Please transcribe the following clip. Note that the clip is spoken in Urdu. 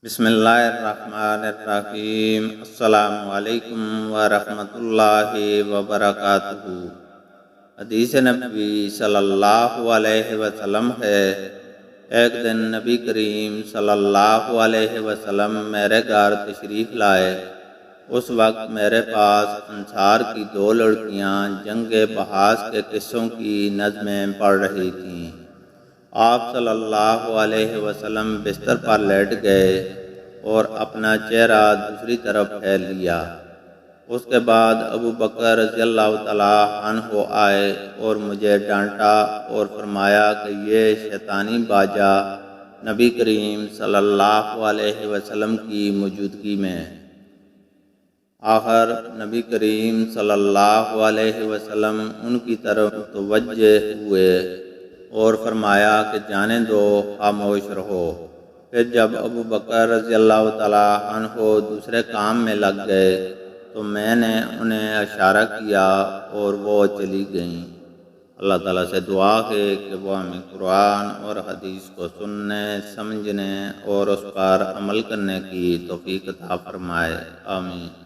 بسم اللہ الرحمن الرحیم۔ السلام علیکم ورحمۃ اللہ وبرکاتہ۔ حدیث نبی صلی اللہ علیہ وسلم ہے، ایک دن نبی کریم صلی اللہ علیہ وسلم میرے گھر تشریف لائے۔ اس وقت میرے پاس انصار کی دو لڑکیاں جنگ بہاس کے قصوں کی نظمیں پڑھ رہی تھیں۔ آپ صلی اللہ علیہ وسلم بستر پر لیٹ گئے اور اپنا چہرہ دوسری طرف پھیر لیا۔ اس کے بعد ابو بکر رضی اللہ تعالیٰ عنہ آئے اور مجھے ڈانٹا اور فرمایا کہ یہ شیطانی باجا نبی کریم صلی اللہ علیہ وسلم کی موجودگی میں۔ آخر نبی کریم صلی اللہ علیہ وسلم ان کی طرف متوجہ ہوئے اور فرمایا کہ جانے دو، خاموش رہو۔ پھر جب ابو بکر رضی اللہ تعالیٰ عنہ دوسرے کام میں لگ گئے تو میں نے انہیں اشارہ کیا اور وہ چلی گئیں۔ اللہ تعالیٰ سے دعا ہے کہ وہ ہمیں قرآن اور حدیث کو سننے، سمجھنے اور اس پر عمل کرنے کی توفیق عطا فرمائے۔ آمین۔